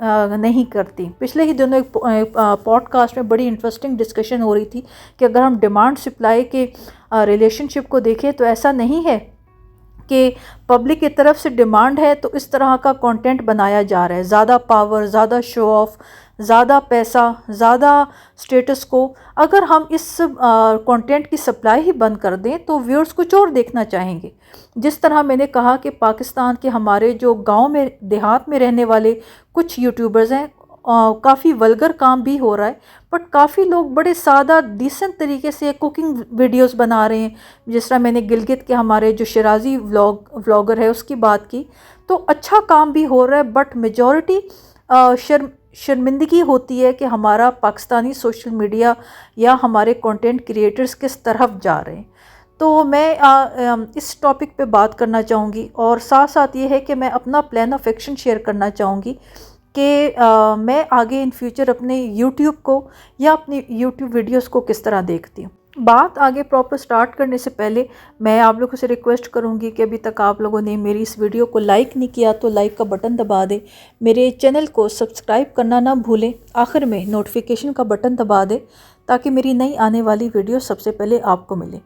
نہیں کرتی. پچھلے ہی دنوں ایک پوڈ کاسٹ میں بڑی انٹرسٹنگ ڈسکشن ہو رہی تھی کہ اگر ہم ڈیمانڈ سپلائی کے ریلیشن شپ کو دیکھیں تو ایسا نہیں ہے کہ پبلک کی طرف سے ڈیمانڈ ہے تو اس طرح کا کنٹینٹ بنایا جا رہا ہے. زیادہ پاور، زیادہ شو آف، زیادہ پیسہ، زیادہ اسٹیٹس کو. اگر ہم اس کنٹینٹ کی سپلائی ہی بند کر دیں تو ویورز کچھ اور دیکھنا چاہیں گے. جس طرح میں نے کہا کہ پاکستان کے ہمارے جو گاؤں میں دیہات میں رہنے والے کچھ یوٹیوبرز ہیں، کافی ولگر کام بھی ہو رہا ہے، بٹ کافی لوگ بڑے سادہ ڈیسنٹ طریقے سے کوکنگ ویڈیوز بنا رہے ہیں. جس طرح میں نے گلگت کے ہمارے جو شرازی ولاگر ہے اس کی بات کی، تو اچھا کام بھی ہو رہا ہے. بٹ میجورٹی شرمندگی ہوتی ہے کہ ہمارا پاکستانی سوشل میڈیا یا ہمارے کنٹینٹ کریٹرز کس طرف جا رہے ہیں. تو میں اس ٹاپک پہ بات کرنا چاہوں گی، اور ساتھ ساتھ یہ ہے کہ میں اپنا پلان آف ایکشن شیئر کرنا چاہوں گی کہ میں آگے ان فیوچر اپنے یوٹیوب کو یا اپنی یوٹیوب ویڈیوز کو کس طرح دیکھتی ہوں. بات آگے پراپر سٹارٹ کرنے سے پہلے میں آپ لوگوں سے ریکویسٹ کروں گی کہ ابھی تک آپ لوگوں نے میری اس ویڈیو کو لائک نہیں کیا تو لائک کا بٹن دبا دیں. میرے چینل کو سبسکرائب کرنا نہ بھولیں. آخر میں نوٹیفیکیشن کا بٹن دبا دیں تاکہ میری نئی آنے والی ویڈیو سب سے پہلے آپ کو ملے.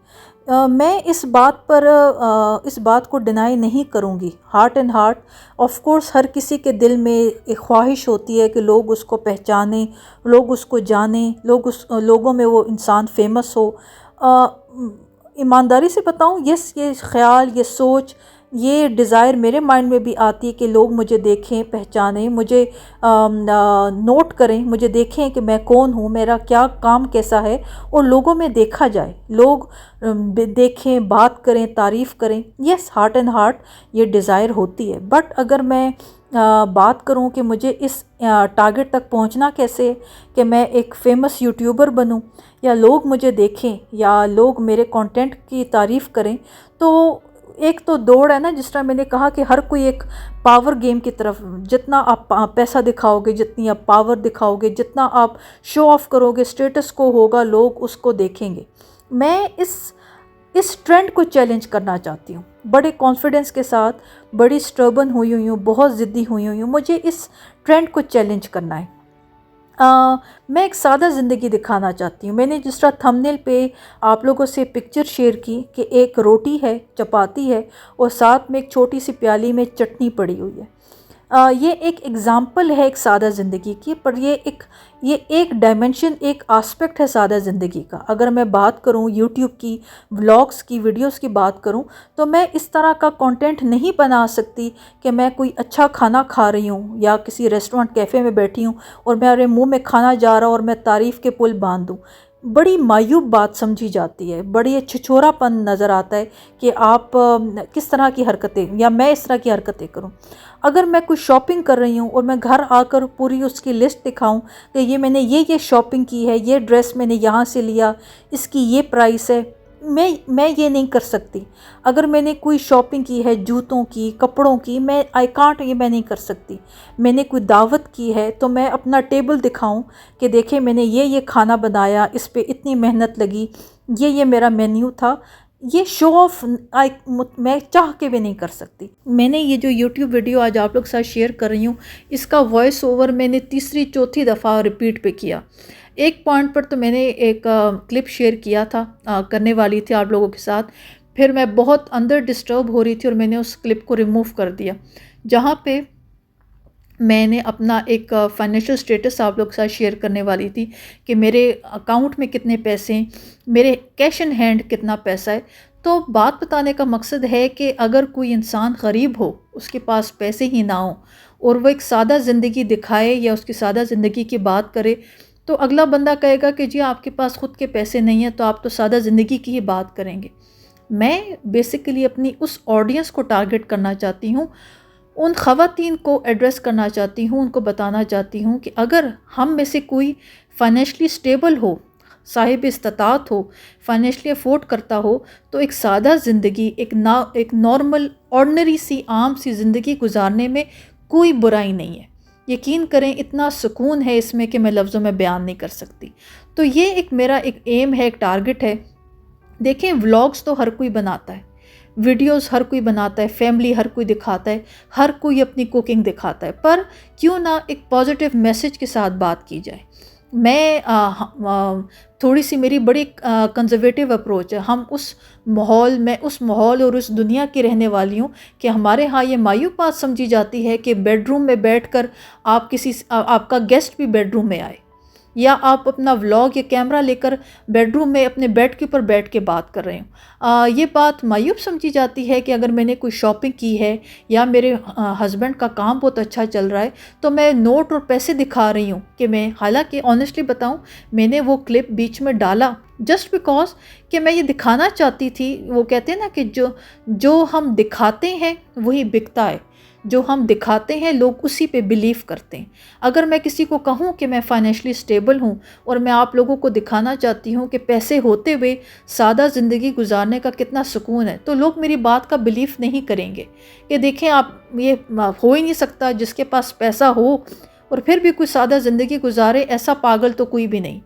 میں اس بات کو ڈینائی نہیں کروں گی. Heart and heart of course ہر کسی کے دل میں ایک خواہش ہوتی ہے کہ لوگ اس کو پہچانیں، لوگ اس کو جانیں، لوگوں میں وہ انسان فیمس ہو. ایمانداری سے بتاؤں، یہ خیال، یہ سوچ، یہ ڈیزائر میرے مائنڈ میں بھی آتی ہے کہ لوگ مجھے دیکھیں، پہچانیں، مجھے نوٹ کریں، مجھے دیکھیں کہ میں کون ہوں، میرا کیا کام کیسا ہے، اور لوگوں میں دیکھا جائے، لوگ دیکھیں، بات کریں، تعریف کریں. یس، ہارٹ اینڈ ہارٹ یہ ڈیزائر ہوتی ہے. بٹ اگر میں بات کروں کہ مجھے اس ٹارگٹ تک پہنچنا کیسے ہے کہ میں ایک فیمس یوٹیوبر بنوں یا لوگ مجھے دیکھیں یا لوگ میرے کنٹینٹ کی تعریف کریں، تو ایک تو دوڑ ہے نا. جس طرح میں نے کہا کہ ہر کوئی ایک پاور گیم کی طرف، جتنا آپ پیسہ دکھاؤ گے، جتنی آپ پاور دکھاؤ گے، جتنا آپ شو آف کرو گے، اسٹیٹس کو ہوگا، لوگ اس کو دیکھیں گے. میں اس ٹرینڈ کو چیلنج کرنا چاہتی ہوں بڑے کانفیڈنس کے ساتھ. بڑی سٹربن ہوئی ہوں، بہت ضدی ہوئی ہوں. مجھے اس ٹرینڈ کو چیلنج کرنا ہے. میں ایک سادہ زندگی دکھانا چاہتی ہوں. میں نے جس طرح تھمبنیل پہ آپ لوگوں سے پکچر شیئر کی کہ ایک روٹی ہے، چپاتی ہے، اور ساتھ میں ایک چھوٹی سی پیالی میں چٹنی پڑی ہوئی ہے. یہ ایک ایگزامپل ہے ایک سادہ زندگی کی، پر یہ ایک ڈائمنشن، ایک آسپیکٹ ہے سادہ زندگی کا. اگر میں بات کروں یوٹیوب کی ولاگز کی، ویڈیوز کی بات کروں، تو میں اس طرح کا کنٹینٹ نہیں بنا سکتی کہ میں کوئی اچھا کھانا کھا رہی ہوں یا کسی ریسٹورنٹ کیفے میں بیٹھی ہوں اور میرے منہ میں کھانا جا رہا اور میں تعریف کے پل باندھ دوں. بڑی معیوب بات سمجھی جاتی ہے، بڑی چھچورا پن نظر آتا ہے کہ آپ کس طرح کی حرکتیں، یا میں اس طرح کی حرکتیں کروں. اگر میں کوئی شاپنگ کر رہی ہوں اور میں گھر آ کر پوری اس کی لسٹ دکھاؤں کہ یہ میں نے یہ شاپنگ کی ہے، یہ ڈریس میں نے یہاں سے لیا، اس کی یہ پرائس ہے، میں یہ نہیں کر سکتی. اگر میں نے کوئی شاپنگ کی ہے جوتوں کی، کپڑوں کی، میں نہیں کر سکتی. میں نے کوئی دعوت کی ہے تو میں اپنا ٹیبل دکھاؤں کہ دیکھیں میں نے یہ کھانا بنایا، اس پہ اتنی محنت لگی، یہ میرا مینیو تھا. یہ شو آف میں چاہ کے بھی نہیں کر سکتی. میں نے یہ جو یوٹیوب ویڈیو آج آپ لوگ ساتھ شیئر کر رہی ہوں، اس کا وائس اوور میں نے تیسری چوتھی دفعہ ریپیٹ پہ کیا. ایک پوائنٹ پر تو میں نے ایک کلپ شیئر کیا تھا، کرنے والی تھی آپ لوگوں کے ساتھ، پھر میں بہت اندر ڈسٹرب ہو رہی تھی اور میں نے اس کلپ کو ریموو کر دیا، جہاں پہ میں نے اپنا ایک فائنینشیل سٹیٹس آپ لوگ کے ساتھ شیئر کرنے والی تھی کہ میرے اکاؤنٹ میں کتنے پیسے ہیں، میرے کیش ان ہینڈ کتنا پیسہ ہے. تو بات بتانے کا مقصد ہے کہ اگر کوئی انسان غریب ہو، اس کے پاس پیسے ہی نہ ہوں، اور وہ ایک سادہ زندگی دکھائے یا اس کی سادہ زندگی کی بات کرے، تو اگلا بندہ کہے گا کہ جی آپ کے پاس خود کے پیسے نہیں ہیں تو آپ تو سادہ زندگی کی ہی بات کریں گے. میں بیسیکلی اپنی اس آڈینس کو ٹارگٹ کرنا چاہتی ہوں، ان خواتین کو ایڈریس کرنا چاہتی ہوں، ان کو بتانا چاہتی ہوں کہ اگر ہم میں سے کوئی فائنینشلی سٹیبل ہو، صاحب استطاعت ہو، فائنینشلی افورڈ کرتا ہو، تو ایک سادہ زندگی، ایک نارمل آرڈنری سی عام سی زندگی گزارنے میں کوئی برائی نہیں ہے. یقین کریں اتنا سکون ہے اس میں کہ میں لفظوں میں بیان نہیں کر سکتی. تو یہ میرا ایک ایم ہے، ایک ٹارگٹ ہے. دیکھیں ولاگز تو ہر کوئی بناتا ہے، ویڈیوز ہر کوئی بناتا ہے، فیملی ہر کوئی دکھاتا ہے، ہر کوئی اپنی کوکنگ دکھاتا ہے، پر کیوں نہ ایک پازیٹیو میسج کے ساتھ بات کی جائے۔ میں تھوڑی سی میری بڑی کنزرویٹیو اپروچ ہے۔ میں اس ماحول اور اس دنیا کی رہنے والی ہوں کہ ہمارے ہاں یہ مایوب بات سمجھی جاتی ہے کہ بیڈ روم میں بیٹھ کر آپ کا گیسٹ بھی بیڈ روم میں آئے، یا آپ اپنا ولاگ یا کیمرہ لے کر بیڈ روم میں اپنے بیڈ کے اوپر بیٹھ کے بات کر رہے ہوں۔ یہ بات مایوب سمجھی جاتی ہے کہ اگر میں نے کوئی شاپنگ کی ہے یا میرے ہسبینڈ کا کام بہت اچھا چل رہا ہے تو میں نوٹ اور پیسے دکھا رہی ہوں کہ حالانکہ آنیسٹلی بتاؤں، میں نے وہ کلپ بیچ میں ڈالا جسٹ بیکاز کہ میں یہ دکھانا چاہتی تھی۔ وہ کہتے ہیں نا کہ جو ہم دکھاتے ہیں وہی بکتا ہے، جو ہم دکھاتے ہیں لوگ اسی پہ بلیو کرتے ہیں۔ اگر میں کسی کو کہوں کہ میں فائنینشلی سٹیبل ہوں اور میں آپ لوگوں کو دکھانا چاہتی ہوں کہ پیسے ہوتے ہوئے سادہ زندگی گزارنے کا کتنا سکون ہے، تو لوگ میری بات کا بلیو نہیں کریں گے کہ دیکھیں آپ، یہ ہو ہی نہیں سکتا جس کے پاس پیسہ ہو اور پھر بھی کوئی سادہ زندگی گزارے، ایسا پاگل تو کوئی بھی نہیں۔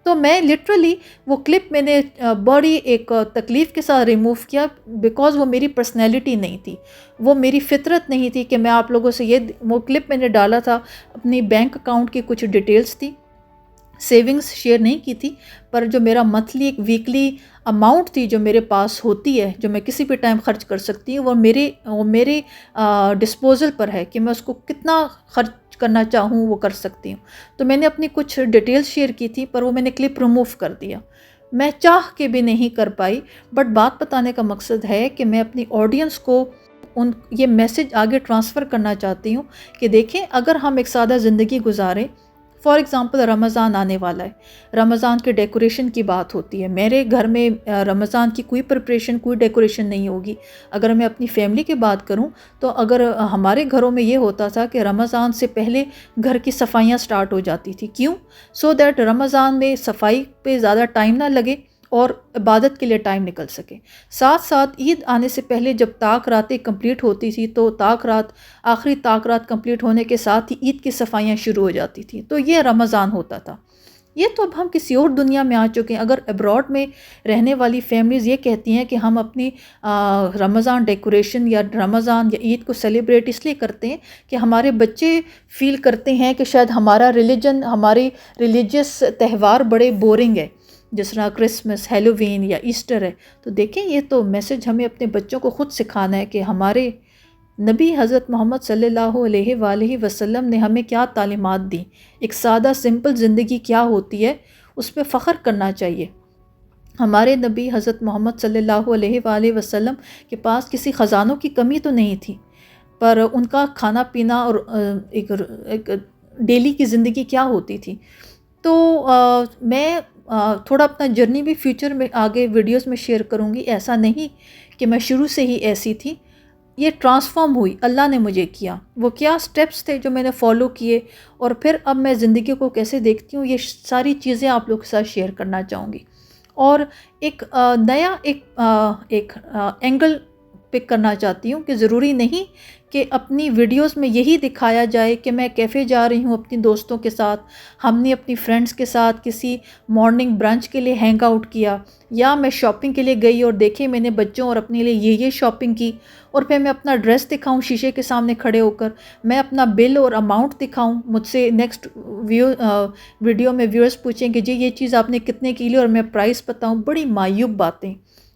تو میں لٹرلی وہ کلپ میں نے بڑی ایک تکلیف کے ساتھ ریموو کیا، بیکاز وہ میری پرسنالٹی نہیں تھی، وہ میری فطرت نہیں تھی کہ میں آپ لوگوں سے وہ کلپ میں نے ڈالا تھا، اپنی بینک اکاؤنٹ کی کچھ ڈیٹیلز تھی، سیونگز شیئر نہیں کی تھی، پر جو میرا منتھلی ایک ویکلی اماؤنٹ تھی جو میرے پاس ہوتی ہے، جو میں کسی بھی ٹائم خرچ کر سکتی ہوں، وہ میرے ڈسپوزل پر ہے کہ میں اس کو کتنا خرچ کرنا چاہوں وہ کر سکتی ہوں۔ تو میں نے اپنی کچھ ڈیٹیلز شیئر کی تھی، پر وہ میں نے کلپ ریموو کر دیا، میں چاہ کے بھی نہیں کر پائی۔ بٹ بات بتانے کا مقصد ہے کہ میں اپنی آڈینس کو یہ میسج آگے ٹرانسفر کرنا چاہتی ہوں کہ دیکھیں، اگر ہم ایک سادہ زندگی گزاریں، فار ایگزامپل رمضان آنے والا ہے، رمضان کے ڈیکوریشن کی بات ہوتی ہے، میرے گھر میں رمضان کی کوئی پریپریشن، کوئی ڈیکوریشن نہیں ہوگی۔ اگر میں اپنی فیملی کی بات کروں تو اگر ہمارے گھروں میں یہ ہوتا تھا کہ رمضان سے پہلے گھر کی صفائیاں سٹارٹ ہو جاتی تھی، کیوں؟ سو دیٹ رمضان میں صفائی پہ زیادہ ٹائم نہ لگے اور عبادت کے لیے ٹائم نکل سکے۔ ساتھ ساتھ عید آنے سے پہلے جب طاق راتیں کمپلیٹ ہوتی تھی تو آخری طاق رات کمپلیٹ ہونے کے ساتھ ہی عید کی صفائیاں شروع ہو جاتی تھی، تو یہ رمضان ہوتا تھا۔ یہ تو اب ہم کسی اور دنیا میں آ چکے ہیں۔ اگر ابراڈ میں رہنے والی فیملیز یہ کہتی ہیں کہ ہم اپنی رمضان ڈیکوریشن یا رمضان یا عید کو سیلیبریٹ اس لیے کرتے ہیں کہ ہمارے بچے فیل کرتے ہیں کہ شاید ہمارا ہمارے ریلیجیس تہوار بڑے بورنگ ہے، جس طرح کرسمس، ہیلووین یا ایسٹر ہے، تو دیکھیں یہ تو میسج ہمیں اپنے بچوں کو خود سکھانا ہے کہ ہمارے نبی حضرت محمد صلی اللہ علیہ وآلہ وسلم نے ہمیں کیا تعلیمات دی، ایک سادہ سمپل زندگی کیا ہوتی ہے، اس پہ فخر کرنا چاہیے۔ ہمارے نبی حضرت محمد صلی اللہ علیہ وآلہ وسلم کے پاس کسی خزانوں کی کمی تو نہیں تھی، پر ان کا کھانا پینا اور ایک ڈیلی کی زندگی کیا ہوتی تھی۔ تو میں تھوڑا اپنا جرنی بھی فیوچر میں آگے ویڈیوز میں شیئر کروں گی۔ ایسا نہیں کہ میں شروع سے ہی ایسی تھی، یہ ٹرانسفارم ہوئی، اللہ نے مجھے کیا، وہ کیا سٹیپس تھے جو میں نے فالو کیے، اور پھر اب میں زندگی کو کیسے دیکھتی ہوں، یہ ساری چیزیں آپ لوگ کے ساتھ شیئر کرنا چاہوں گی، اور ایک نیا ایک اینگل پک کرنا چاہتی ہوں کہ ضروری نہیں کہ اپنی ویڈیوز میں یہی دکھایا جائے کہ میں کیفے جا رہی ہوں اپنی دوستوں کے ساتھ، ہم نے اپنی فرینڈز کے ساتھ کسی مارننگ برنچ کے لیے ہینگ آؤٹ کیا، یا میں شاپنگ کے لیے گئی اور دیکھے میں نے بچوں اور اپنے لیے یہ شاپنگ کی، اور پھر میں اپنا ڈریس دکھاؤں شیشے کے سامنے کھڑے ہو کر، میں اپنا بل اور اماؤنٹ دکھاؤں، مجھ سے نیکسٹ ویڈیو میں ویورز پوچھیں کہ جی یہ چیز آپ نے کتنے کی لی اور میں پرائس بتاؤں۔ بڑی مایوب باتیں،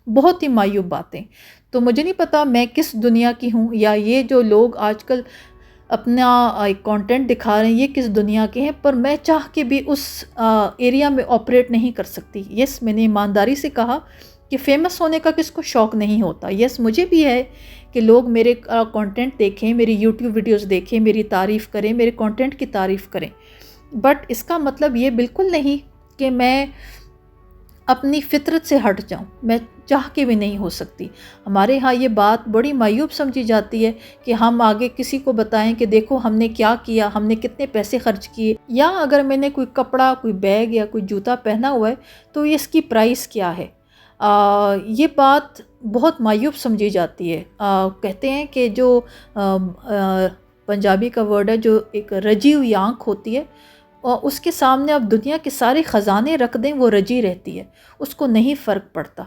بہت ہی مایوب باتیں۔ تو مجھے نہیں پتا میں کس دنیا کی ہوں، یا یہ جو لوگ آج کل اپنا کانٹینٹ دکھا رہے ہیں یہ کس دنیا کے ہیں، پر میں چاہ کے بھی اس ایریا میں آپریٹ نہیں کر سکتی۔ یس، میں نے ایمانداری سے کہا کہ فیمس ہونے کا کس کو شوق نہیں ہوتا۔ یس، مجھے بھی ہے کہ لوگ میرے کانٹینٹ دیکھیں، میری یوٹیوب ویڈیوز دیکھیں، میری تعریف کریں، میرے کانٹینٹ کی تعریف کریں، بٹ اس کا مطلب یہ بالکل نہیں کہ میں اپنی فطرت سے ہٹ جاؤں، میں چاہ کے بھی نہیں ہو سکتی۔ ہمارے ہاں یہ بات بڑی مایوب سمجھی جاتی ہے کہ ہم آگے کسی کو بتائیں کہ دیکھو ہم نے کیا کیا، ہم نے کتنے پیسے خرچ کیے، یا اگر میں نے کوئی کپڑا، کوئی بیگ یا کوئی جوتا پہنا ہوا ہے تو اس کی پرائس کیا ہے۔ یہ بات بہت مایوب سمجھی جاتی ہے۔ کہتے ہیں کہ جو پنجابی کا ورڈ ہے، جو ایک رجی ہوئی آنکھ ہوتی ہے، اور اس کے سامنے آپ دنیا کے سارے خزانے رکھ دیں وہ رجی رہتی ہے، اس کو نہیں فرق پڑتا.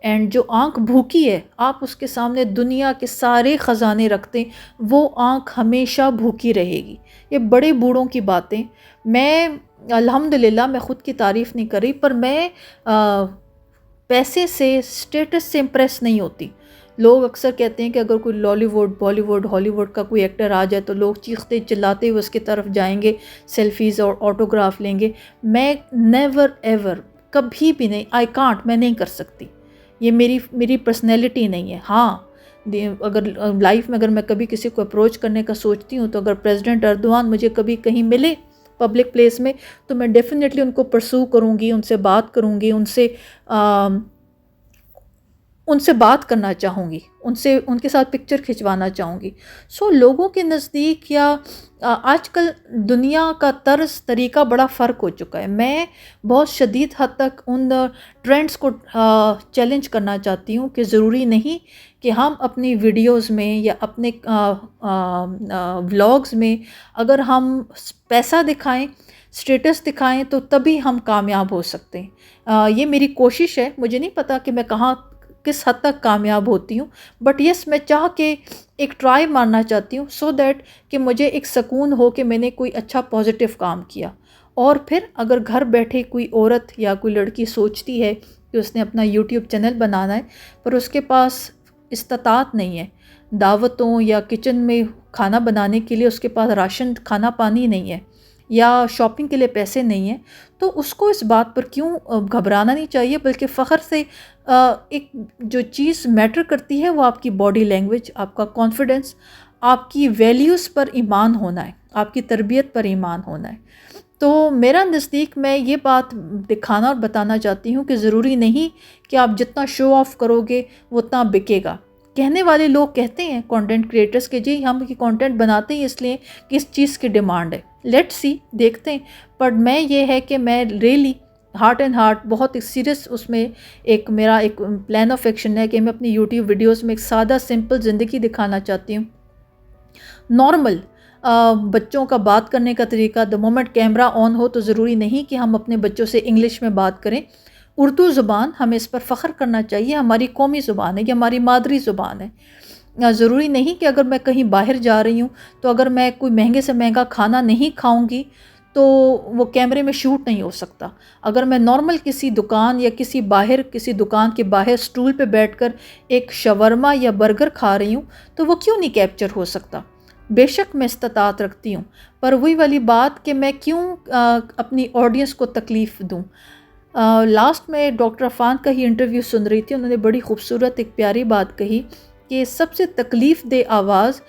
اینڈ جو آنکھ بھوکی ہے آپ اس کے سامنے دنیا کے سارے خزانے رکھ دیں وہ آنکھ ہمیشہ بھوکی رہے گی. یہ بڑے بوڑھوں کی باتیں. میں الحمدللہ میں خود کی تعریف نہیں کر رہی، پر میں پیسے سے، اسٹیٹس سے امپریس نہیں ہوتی. لوگ اکثر کہتے ہیں کہ اگر کوئی لالی ووڈ، بالی ووڈ، ہالی ووڈ کا کوئی ایکٹر آ جائے تو لوگ چیختے چلاتے ہوئے اس کی طرف جائیں گے، سیلفیز اور آٹوگراف لیں گے. میں نیور ایور، کبھی بھی نہیں، آئی کانٹ، میں نہیں کر سکتی. یہ میری پرسنالٹی نہیں ہے. ہاں اگر لائف میں اگر میں کبھی کسی کو اپروچ کرنے کا سوچتی ہوں تو اگر پریزیڈنٹ اردوان مجھے کبھی کہیں ملے پبلک پلیس میں تو میں ڈیفینیٹلی ان کو پرسو کروں گی، ان سے بات کروں گی، ان سے بات کرنا چاہوں گی، ان کے ساتھ پکچر کھنچوانا چاہوں گی. سو لوگوں کے نزدیک یا آج کل دنیا کا طرز طریقہ بڑا فرق ہو چکا ہے. میں بہت شدید حد تک ان ٹرینڈز کو چیلنج کرنا چاہتی ہوں کہ ضروری نہیں کہ ہم اپنی ویڈیوز میں یا اپنے ولاگز میں اگر ہم پیسہ دکھائیں، اسٹیٹس دکھائیں تو تبھی ہم کامیاب ہو سکتے ہیں. یہ میری کوشش ہے. مجھے نہیں پتا کہ میں کس حد تک کامیاب ہوتی ہوں، بٹ یس میں چاہ کے ایک ٹرائی مارنا چاہتی ہوں سو دیٹ کہ مجھے ایک سکون ہو کہ میں نے کوئی اچھا پازیٹیو کام کیا. اور پھر اگر گھر بیٹھے کوئی عورت یا کوئی لڑکی سوچتی ہے کہ اس نے اپنا یوٹیوب چینل بنانا ہے پر اس کے پاس استطاعت نہیں ہے دعوتوں یا کچن میں کھانا بنانے کے لیے، اس کے پاس راشن کھانا پانی نہیں ہے یا شاپنگ کے لیے پیسے نہیں ہیں، تو اس کو اس بات پر کیوں گھبرانا نہیں چاہیے، بلکہ فخر سے ایک جو چیز میٹر کرتی ہے وہ آپ کی باڈی لینگویج، آپ کا کانفیڈنس، آپ کی ویلیوز پر ایمان ہونا ہے، آپ کی تربیت پر ایمان ہونا ہے. تو میرا نزدیک میں یہ بات دکھانا اور بتانا چاہتی ہوں کہ ضروری نہیں کہ آپ جتنا شو آف کرو گے وہ اتنا بکے گا. کہنے والے لوگ کہتے ہیں کنٹینٹ کریٹرز کے جی ہم کی کنٹینٹ بناتے ہیں اس لیے کہ اس چیز کی ڈیمانڈ ہے. لیٹ سی، دیکھتے ہیں. پر میں یہ ہے کہ میں ریئلی ہارٹ اینڈ ہارٹ بہت ایک سیریس اس میں میرا ایک پلان آف ایکشن ہے کہ میں اپنی یوٹیوب ویڈیوز میں ایک سادہ سمپل زندگی دکھانا چاہتی ہوں. نارمل بچوں کا بات کرنے کا طریقہ. دا مومنٹ کیمرہ آن ہو تو ضروری نہیں کہ ہم اپنے بچوں سے انگلش میں بات کریں. اردو زبان ہمیں اس پر فخر کرنا چاہیے، ہماری قومی زبان ہے، یہ ہماری مادری زبان ہے. ضروری نہیں کہ اگر میں کہیں باہر جا رہی ہوں تو اگر میں کوئی مہنگے سے مہنگا کھانا نہیں کھاؤں گی تو وہ کیمرے میں شوٹ نہیں ہو سکتا. اگر میں نارمل کسی دکان یا کسی دکان کے باہر سٹول پہ بیٹھ کر ایک شاورما یا برگر کھا رہی ہوں تو وہ کیوں نہیں کیپچر ہو سکتا. بے شک میں استطاعت رکھتی ہوں، پر وہی والی بات کہ میں کیوں اپنی آڈینس کو تکلیف دوں. لاسٹ میں ڈاکٹر عفان کا ہی انٹرویو سن رہی تھی، انہوں نے بڑی خوبصورت ایک پیاری بات کہی کہ سب سے تکلیف دہ آواز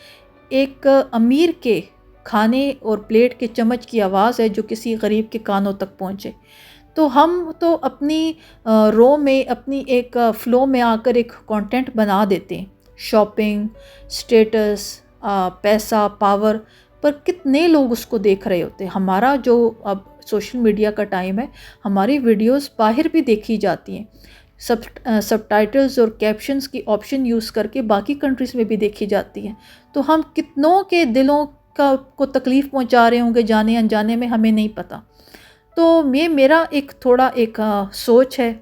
ایک امیر کے کھانے اور پلیٹ کے چمچ کی آواز ہے جو کسی غریب کے کانوں تک پہنچے. تو ہم تو اپنی رو میں اپنی ایک فلو میں آ کر ایک کانٹینٹ بنا دیتے ہیں، شاپنگ، اسٹیٹس، پیسہ، پاور، پر کتنے لوگ اس کو دیکھ رہے ہوتے ہیں. ہمارا جو اب سوشل میڈیا کا ٹائم ہے، ہماری ویڈیوز باہر بھی دیکھی جاتی ہیں، سب ٹائٹلز اور کیپشنز کی آپشن یوز کر کے باقی کنٹریز میں بھی دیکھی جاتی ہیں. تو ہم کتنوں کے دلوں کو تکلیف پہنچا رہے ہوں گے جانے انجانے میں، ہمیں نہیں پتہ. تو یہ میرا ایک سوچ ہے،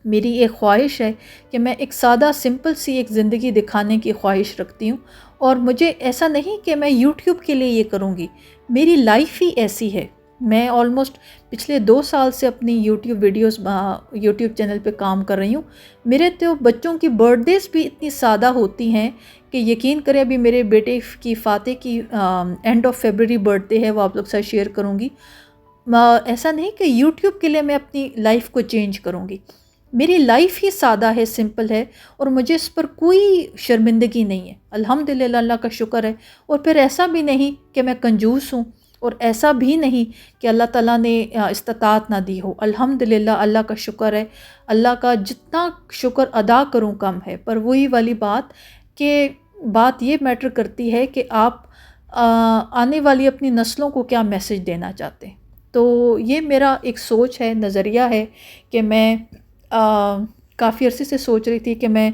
میری ایک خواہش ہے کہ میں ایک سادہ سمپل سی ایک زندگی دکھانے کی خواہش رکھتی ہوں. اور مجھے ایسا نہیں کہ میں یوٹیوب کے لیے یہ کروں گی، میری لائف ہی ایسی ہے. میں آلموسٹ پچھلے 2 سال سے اپنی یوٹیوب چینل پہ کام کر رہی ہوں. میرے تو بچوں کی برتھ ڈیز بھی اتنی سادہ ہوتی ہیں کہ یقین کریں ابھی میرے بیٹے کی فاتح کی and of February birth day ہے، وہ آپ لوگ سے شیئر کروں گی. ایسا نہیں کہ یوٹیوب کے لیے میں اپنی لائف کو چینج کروں گی. میری لائف ہی سادہ ہے، سمپل ہے، اور مجھے اس پر کوئی شرمندگی نہیں ہے. الحمدللہ، اللہ کا شکر ہے. اور پھر ایسا بھی نہیں کہ میں کنجوس ہوں، اور ایسا بھی نہیں کہ اللہ تعالیٰ نے استطاعت نہ دی ہو. الحمدللہ، اللہ کا شکر ہے. اللہ کا جتنا شکر ادا کروں کم ہے. پر وہی والی بات کہ بات یہ میٹر کرتی ہے کہ آپ آنے والی اپنی نسلوں کو کیا میسج دینا چاہتے ہیں. تو یہ میرا ایک سوچ ہے، نظریہ ہے کہ میں کافی عرصے سے سوچ رہی تھی کہ میں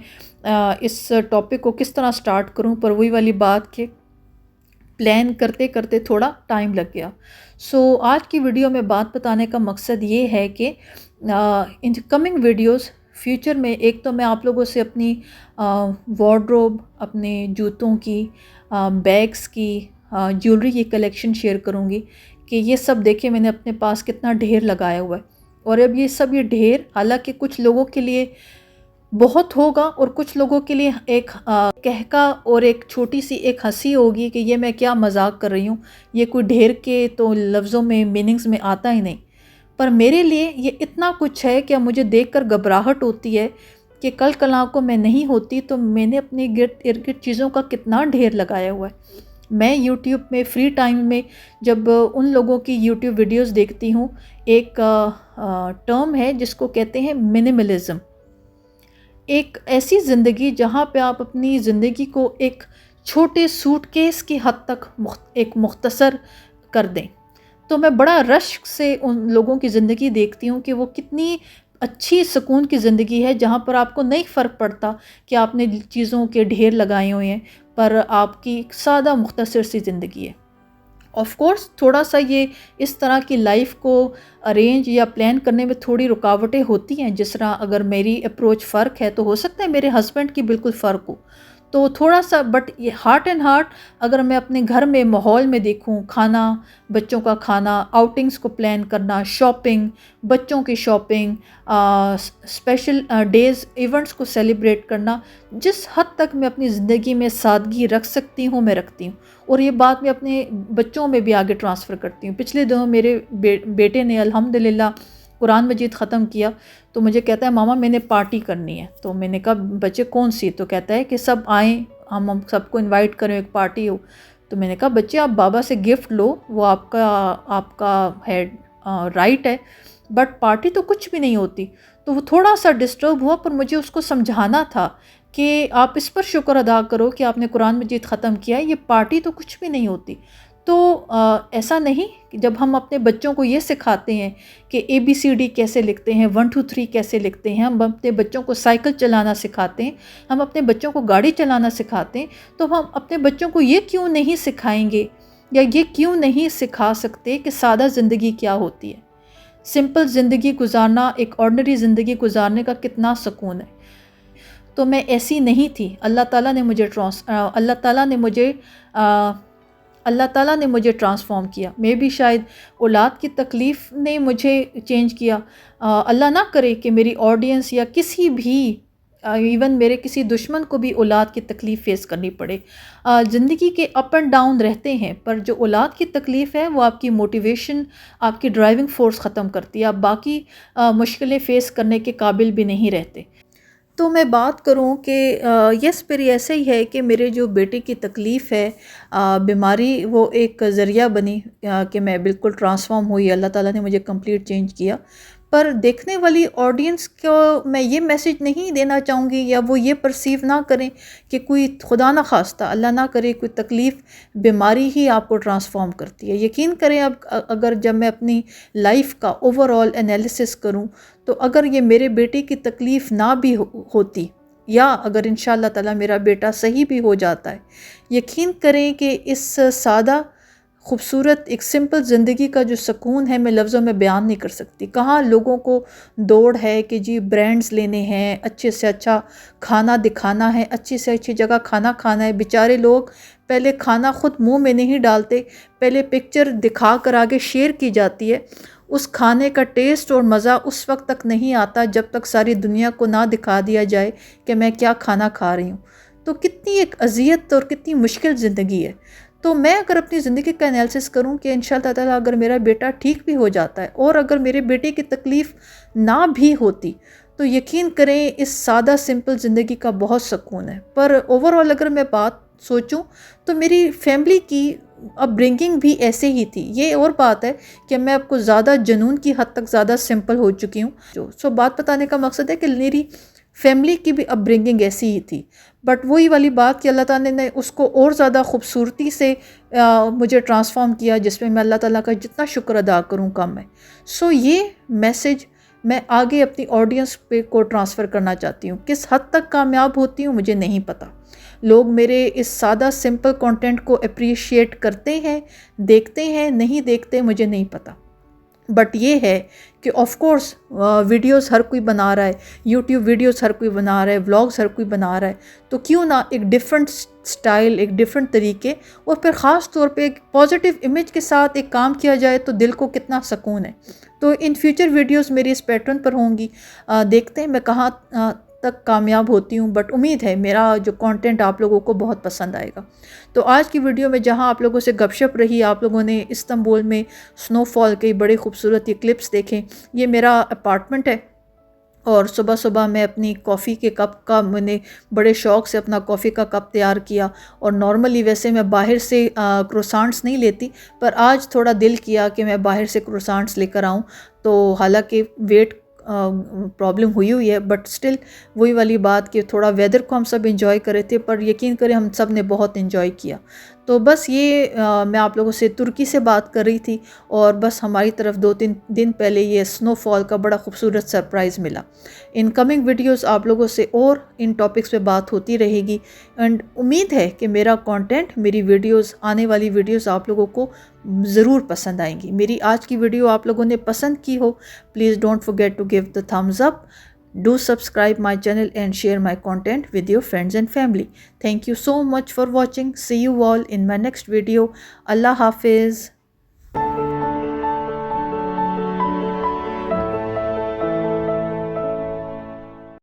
اس ٹاپک کو کس طرح سٹارٹ کروں. پر وہی والی بات کہ پلان کرتے کرتے تھوڑا ٹائم لگ گیا. سو آج کی ویڈیو میں بات بتانے کا مقصد یہ ہے کہ ان کمنگ ویڈیوز فیوچر میں ایک تو میں آپ لوگوں سے اپنی وارڈروب، اپنے جوتوں کی، بیگز کی، جیولری کی کلیکشن شیئر کروں گی کہ یہ سب دیکھیں میں نے اپنے پاس کتنا ڈھیر لگایا ہوا ہے. اور اب یہ ڈھیر حالانکہ کچھ لوگوں کے لیے بہت ہوگا اور کچھ لوگوں کے لیے ایک کہکا اور ایک چھوٹی سی ایک ہنسی ہوگی کہ یہ میں کیا مذاق کر رہی ہوں، یہ کوئی ڈھیر کے تو لفظوں میں میننگز میں آتا ہی نہیں. پر میرے لیے یہ اتنا کچھ ہے کہ مجھے دیکھ کر گھبراہٹ ہوتی ہے کہ کل کلاں کو میں نہیں ہوتی تو میں نے اپنے ارد گرد چیزوں کا کتنا ڈھیر لگایا ہوا ہے. میں یوٹیوب میں فری ٹائم میں جب ان لوگوں کی یوٹیوب ویڈیوز دیکھتی ہوں، ایک ٹرم ہے جس کو کہتے ہیں منیملزم. ایک ایسی زندگی جہاں پہ آپ اپنی زندگی کو ایک چھوٹے سوٹ کیس کی حد تک ایک مختصر کر دیں. تو میں بڑا رشک سے ان لوگوں کی زندگی دیکھتی ہوں کہ وہ کتنی اچھی سکون کی زندگی ہے جہاں پر آپ کو نہیں فرق پڑتا کہ آپ نے چیزوں کے ڈھیر لگائے ہوئے ہیں، پر آپ کی ایک سادہ مختصر سی زندگی ہے. آف کورس تھوڑا سا یہ اس طرح کی لائف کو ارینج یا پلان کرنے میں تھوڑی رکاوٹیں ہوتی ہیں. جس طرح اگر میری اپروچ فرق ہے تو ہو سکتا ہے میرے ہسبینڈ کی بالکل فرق ہو، تو تھوڑا سا بٹ یہ ہارٹ اینڈ ہارٹ اگر میں اپنے گھر میں ماحول میں دیکھوں، کھانا، بچوں کا کھانا، آؤٹنگز کو پلان کرنا، شاپنگ، بچوں کی شاپنگ، اسپیشل ڈیز ایونٹس کو سیلیبریٹ کرنا، جس حد تک میں اپنی زندگی میں سادگی رکھ سکتی ہوں میں رکھتی ہوں. اور یہ بات میں اپنے بچوں میں بھی آگے ٹرانسفر کرتی ہوں. پچھلے دنوں میرے بیٹے نے الحمدللہ قرآن مجید ختم کیا تو مجھے کہتا ہے ماما میں نے پارٹی کرنی ہے. تو میں نے کہا بچے کون سی؟ تو کہتا ہے کہ سب آئیں، ہم سب کو انوائٹ کریں، ایک پارٹی ہو. تو میں نے کہا بچے آپ بابا سے گفٹ لو، وہ آپ کا ہے رائٹ ہے، بٹ پارٹی تو کچھ بھی نہیں ہوتی. تو وہ تھوڑا سا ڈسٹرب ہوا، پر مجھے اس کو سمجھانا تھا کہ آپ اس پر شکر ادا کرو کہ آپ نے قرآن مجید ختم کیا ہے، یہ پارٹی تو کچھ بھی نہیں ہوتی. تو ایسا نہیں کہ جب ہم اپنے بچوں کو یہ سکھاتے ہیں کہ ABCD کیسے لکھتے ہیں، 1 2 3 کیسے لکھتے ہیں، ہم اپنے بچوں کو سائیکل چلانا سکھاتے ہیں، ہم اپنے بچوں کو گاڑی چلانا سکھاتے ہیں، تو ہم اپنے بچوں کو یہ کیوں نہیں سکھائیں گے یا یہ کیوں نہیں سکھا سکتے کہ سادہ زندگی کیا ہوتی ہے، سمپل زندگی گزارنا، ایک آرڈنری زندگی گزارنے کا کتنا سکون ہے. تو میں ایسی نہیں تھی. اللہ تعالیٰ نے مجھے ٹرانسفارم کیا. میں بھی شاید اولاد کی تکلیف نے مجھے چینج کیا. اللہ نہ کرے کہ میری آڈینس یا کسی بھی ایون میرے کسی دشمن کو بھی اولاد کی تکلیف فیس کرنی پڑے. زندگی کے اپ اینڈ ڈاؤن رہتے ہیں، پر جو اولاد کی تکلیف ہے وہ آپ کی موٹیویشن، آپ کی ڈرائیونگ فورس ختم کرتی ہے. آپ باقی مشکلیں فیس کرنے کے قابل بھی نہیں رہتے. تو میں بات کروں کہ یس پھر ایسے ہی ہے کہ میرے جو بیٹے کی تکلیف ہے، بیماری، وہ ایک ذریعہ بنی کہ میں بالکل ٹرانسفارم ہوئی. اللہ تعالیٰ نے مجھے کمپلیٹ چینج کیا. پر دیکھنے والی آڈینس کو میں یہ میسج نہیں دینا چاہوں گی یا وہ یہ پرسیو نہ کریں کہ کوئی خدا نہ خواستہ اللہ نہ کرے کوئی تکلیف، بیماری ہی آپ کو ٹرانسفارم کرتی ہے. یقین کریں اب اگر جب میں اپنی لائف کا اوور آل انالیسس کروں تو اگر یہ میرے بیٹے کی تکلیف نہ بھی ہوتی یا اگر انشاءاللہ تعالیٰ میرا بیٹا صحیح بھی ہو جاتا ہے، یقین کریں کہ اس سادہ خوبصورت ایک سمپل زندگی کا جو سکون ہے میں لفظوں میں بیان نہیں کر سکتی. کہاں لوگوں کو دوڑ ہے کہ جی برانڈز لینے ہیں، اچھے سے اچھا کھانا دکھانا ہے، اچھی سے اچھی جگہ کھانا کھانا ہے. بیچارے لوگ پہلے کھانا خود منہ میں نہیں ڈالتے، پہلے پکچر دکھا کر آگے شیئر کی جاتی ہے. اس کھانے کا ٹیسٹ اور مزہ اس وقت تک نہیں آتا جب تک ساری دنیا کو نہ دکھا دیا جائے کہ میں کیا کھانا کھا رہی ہوں. تو کتنی ایک اذیت اور کتنی مشکل زندگی ہے. تو میں اگر اپنی زندگی کا انالیسس کروں کہ انشاءاللہ تعالیٰ اگر میرا بیٹا ٹھیک بھی ہو جاتا ہے اور اگر میرے بیٹے کی تکلیف نہ بھی ہوتی تو یقین کریں اس سادہ سمپل زندگی کا بہت سکون ہے. پر اوور آل اگر میں بات سوچوں تو میری فیملی کی اپ برنگنگ بھی ایسے ہی تھی. یہ اور بات ہے کہ میں آپ کو زیادہ جنون کی حد تک زیادہ سمپل ہو چکی ہوں. سو بات بتانے کا مقصد ہے کہ میری فیملی کی بھی اپ برنگنگ ایسی ہی تھی، بٹ وہی والی بات کہ اللہ تعالیٰ نے اس کو اور زیادہ خوبصورتی سے مجھے ٹرانسفارم کیا، جس میں اللہ تعالیٰ کا جتنا شکر ادا کروں کم ہے. سو یہ میسج میں آگے اپنی آڈینس پہ کو ٹرانسفر کرنا چاہتی ہوں. کس حد تک کامیاب ہوتی ہوں مجھے نہیں پتہ. لوگ میرے اس سادہ سمپل کنٹینٹ کو اپریشیٹ کرتے ہیں، دیکھتے ہیں، نہیں دیکھتے مجھے نہیں پتہ. بٹ یہ ہے کہ آف کورس ویڈیوز ہر کوئی بنا رہا ہے، یوٹیوب ویڈیوز ہر کوئی بنا رہا ہے، ولاگز ہر کوئی بنا رہا ہے، تو کیوں نہ ایک ڈیفرنٹ سٹائل، ایک ڈیفرنٹ طریقے، اور پھر خاص طور پہ ایک پازیٹیو امیج کے ساتھ ایک کام کیا جائے تو دل کو کتنا سکون ہے. تو ان فیوچر ویڈیوز میری اس پیٹرن پر ہوں گی. دیکھتے ہیں میں کہاں تک کامیاب ہوتی ہوں، بٹ امید ہے میرا جو کانٹینٹ آپ لوگوں کو بہت پسند آئے گا. تو آج کی ویڈیو میں جہاں آپ لوگوں سے گپ شپ رہی، آپ لوگوں نے استنبول میں سنو فال کے بڑے خوبصورت یہ کلپس دیکھیں. یہ میرا اپارٹمنٹ ہے، اور صبح صبح میں اپنی کافی کے کپ کا، میں نے بڑے شوق سے اپنا کافی کا کپ تیار کیا. اور نارملی ویسے میں باہر سے کروسانٹس نہیں لیتی، پر آج تھوڑا دل کیا کہ میں باہر سے کروسانٹس لے کر آؤں. تو حالانکہ ویٹ پرابلم ہوئی ہے، بٹ سٹل وہی والی بات کہ تھوڑا ویدر کو ہم سب انجوائے کرے تھے، پر یقین کریں ہم سب نے بہت انجوائے کیا. تو بس یہ میں آپ لوگوں سے ترکی سے بات کر رہی تھی، اور بس ہماری طرف 2-3 دن پہلے یہ سنو فال کا بڑا خوبصورت سرپرائز ملا. ان کمنگ ویڈیوز آپ لوگوں سے اور ان ٹاپکس پہ بات ہوتی رہے گی، اینڈ امید ہے کہ میرا کانٹینٹ، میری ویڈیوز، آنے والی ویڈیوز آپ لوگوں کو ضرور پسند آئیں گی. میری آج کی ویڈیو آپ لوگوں نے پسند کی ہو، please don't forget to give the thumbs up. Do subscribe my channel and share my content with your friends and family. Thank you so much for watching. See you all in my next video. Allah Hafiz.